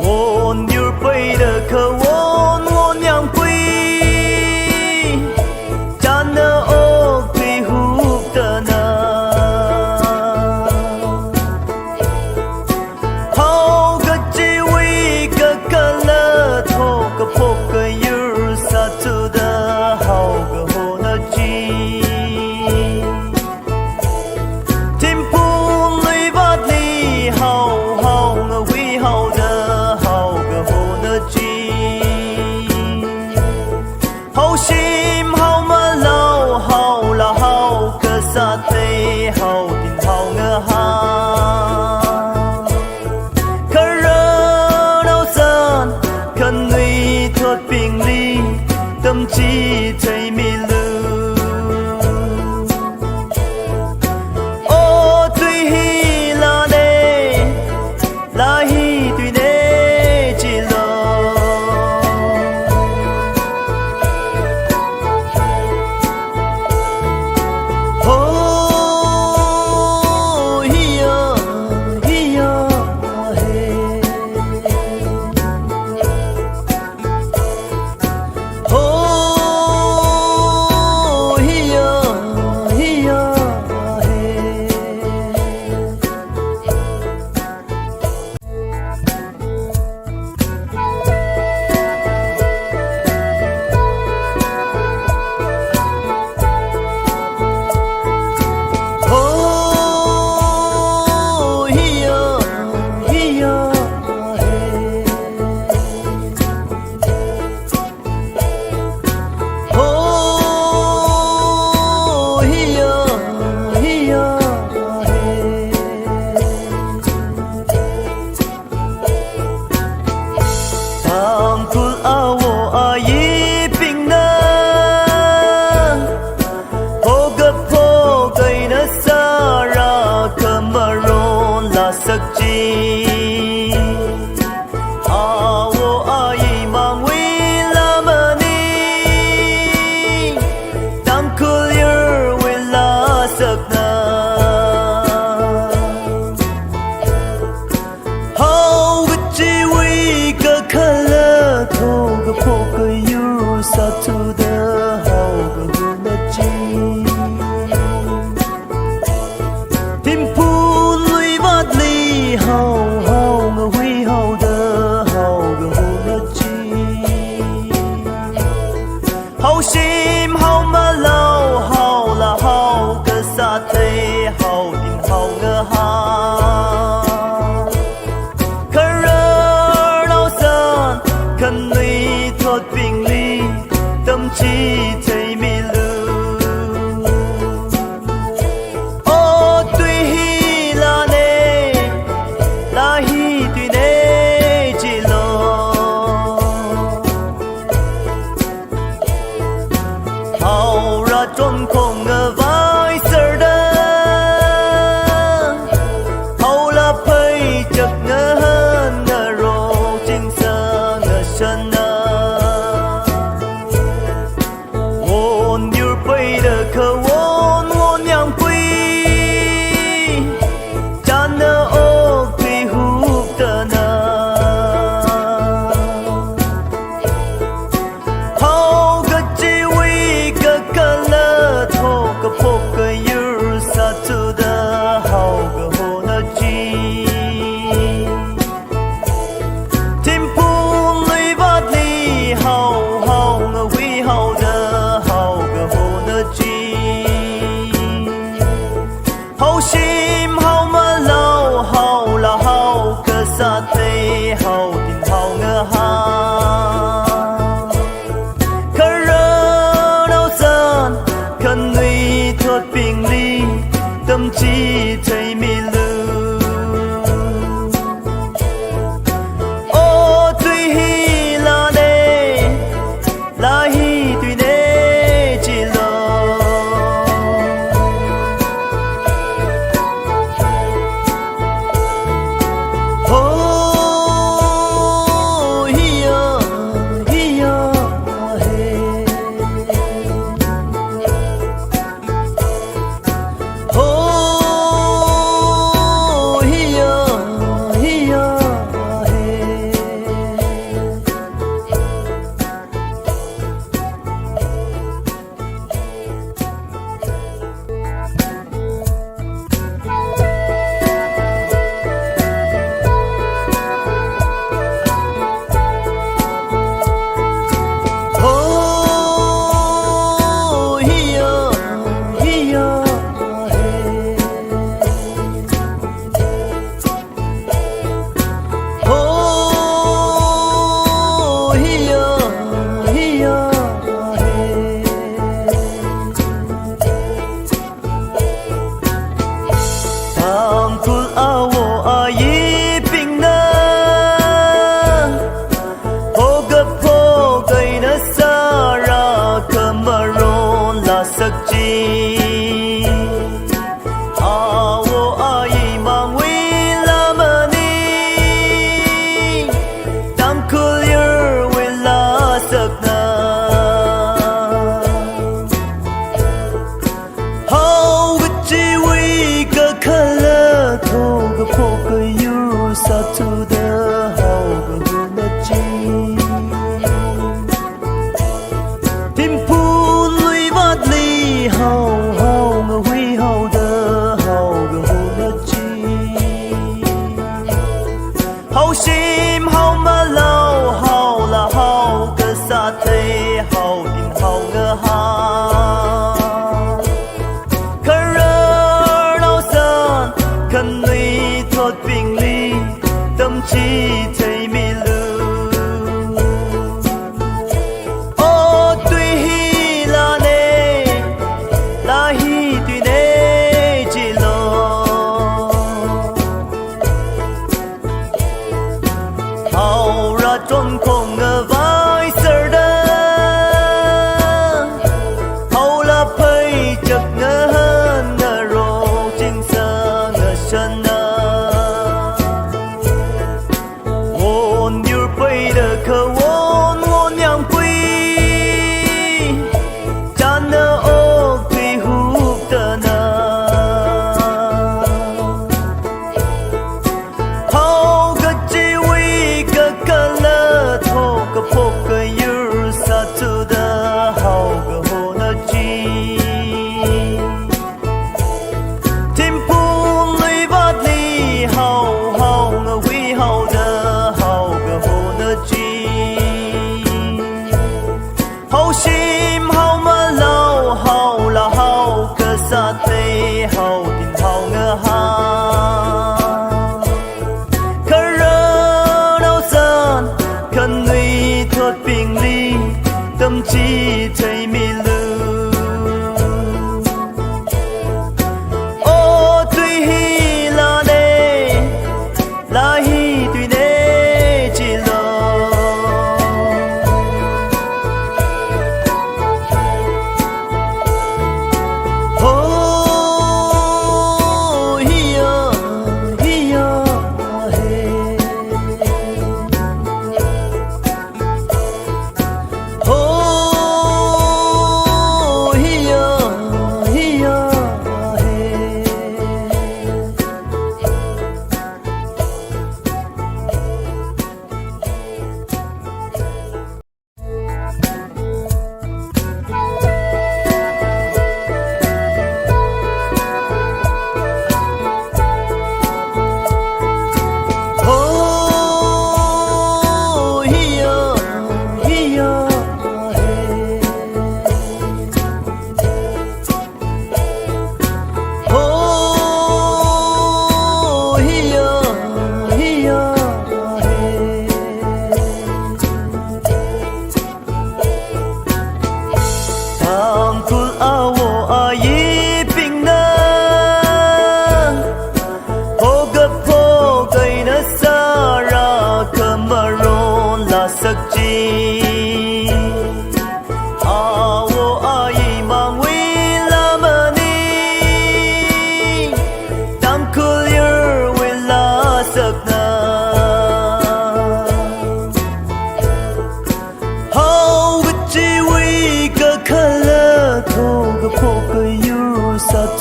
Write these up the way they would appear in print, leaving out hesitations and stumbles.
我个有啥做的好个好那记，天铺里把里好好个会好的好个好那记，好心好嘛老好啦好个啥对好定好个好。tâm trí thấy mi lưu ô tuy hi là đây là hi tuy đây chỉ lo ô hi yo he satu dah hau berhenti timpun lui vắt li hau hau ngờ huy hau dah hau berhenti hau sim hau ma lau hau là hau ke sa thei hau tin hau ngờ ha khờ lau san khăn lui thốt bình li tâm trí thấy mi lưu ô tuy hi là nê là hi tuy nê chỉ lo hầu ra trong không ngờ vai sờ đơ hầu là phơi chật ngờ hơn ngờ rô chính sơ ngờ sân khờ vốn ngôn nhang quy cha nơ ô quy hút tơ nơ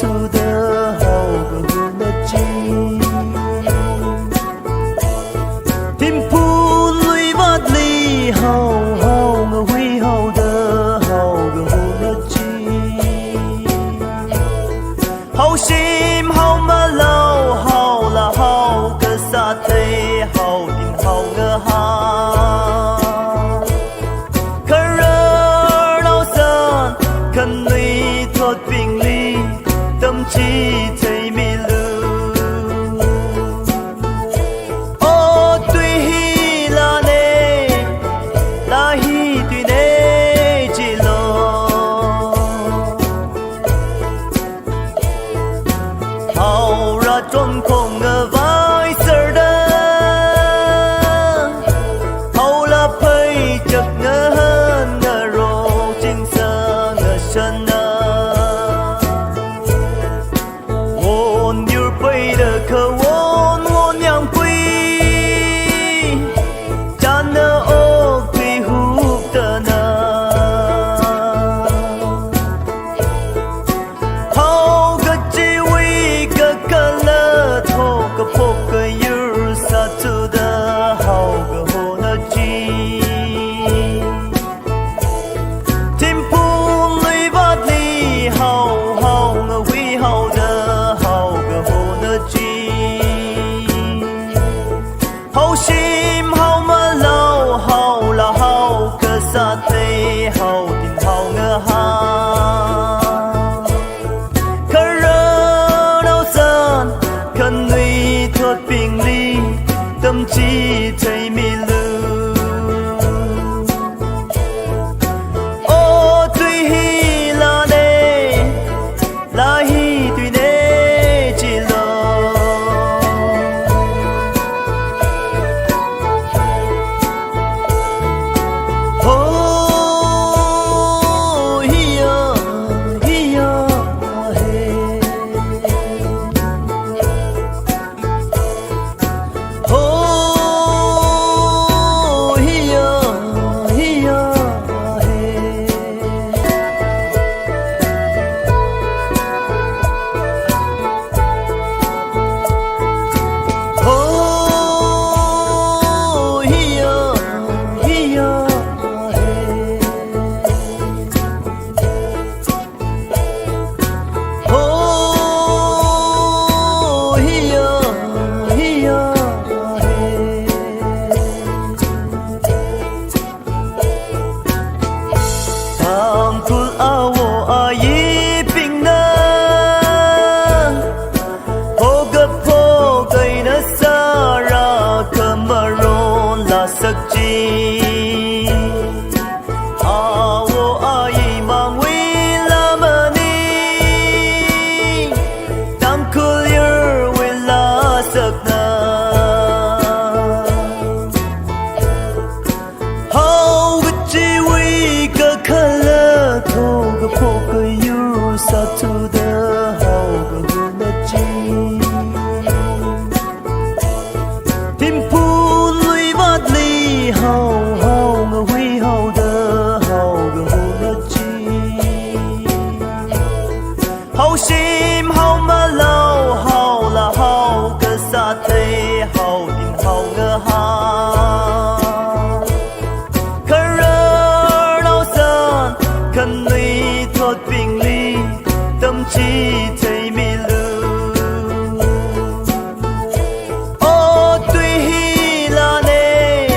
tu de hậu gờ hu na chi tim pu lui vắt li hậu hậu ngờ huy hậu de hậu gờ hu na chi hậu sim hậu ma lâu hậu là hậu cơ sa thế hậu tin hậu ngờ ha cần nuôi thốt bình ly tâm trí thấy mi lưu ô tuy hi là nê là hi tuy nê chỉ lo hậu ra trong không ngờ vai sờ đơ hậu là phơi chật ngờ hơn ngờ rô chính sơ chân ôn như bây giờ khờ ôn nhang quy chan nơ ô quy hút tơ nơ hậu gật chi quy gật lơ thô gật phô gật yu sa tu đơ hậu gật hồ nơ chi hậu hậu ngờ huy hậu đơ hậu gờ hồ nơ chi hậu sim hậu ma lâu hậu là hậu cơ sa thế hậu tin hậu ngờ ha khờ rơ đâu sơn cần nuôi thốt bình ly tâm trí thấy mi lưu ô tuy hi là là hi tuy nê chỉ lo ô hi yo he ô hi yo he sắc chi awo ai mang wi la mani tam kulir wi la sắc na how chi wi ka khala tho ga pho ka yu sa tu da how ga na chi tim pu hậu hậu ngờ huy hậu đơ hậu gờ hồ nơ chi hậu sim hậu ma lâu hậu là hậu cơ sa thế hậu tin hậu ngờ ha khờ rơ đâu sơn cần nuôi thốt bình ly tâm trí thấy mi lưu ô tuy hi là nê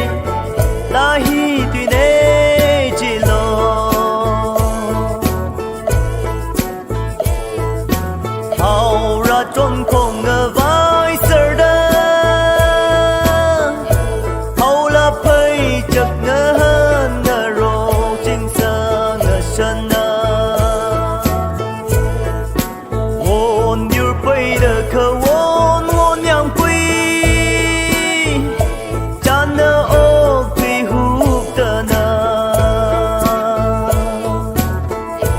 là hi tuy nê chỉ lo hậu ra trong không ngờ vai sờ đơ hậu là phơi chật ngờ hơn ngờ rô chính sơ ngờ chân ôn như bây giờ khờ